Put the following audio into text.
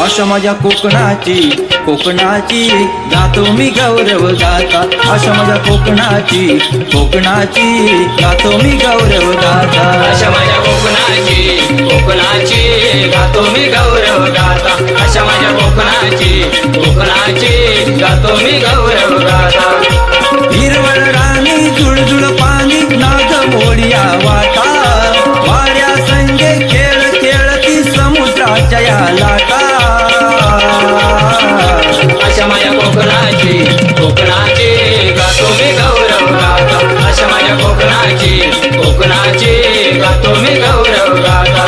अशा माझ्या कोकणाची गातो मी गौरव गाता। अशा माझ्या कोकणाची गातो मी गौरव गाता। अशा माझ्या कोकणाची गातो मी गौरव गाता। अशा माझ्या कोकणाची गातो मी गौरव गाता। हिरवळ राणी जुळजुळ पाणी नाग मोडिया वाटा, वाऱ्या संगे खेळ खेळती समुद्राच्या या लाटा। अशा माझ्या कोकणाची गातो मी गौरव गाता। अशा माझ्या कोकणाची गातो मी गौरव गाता।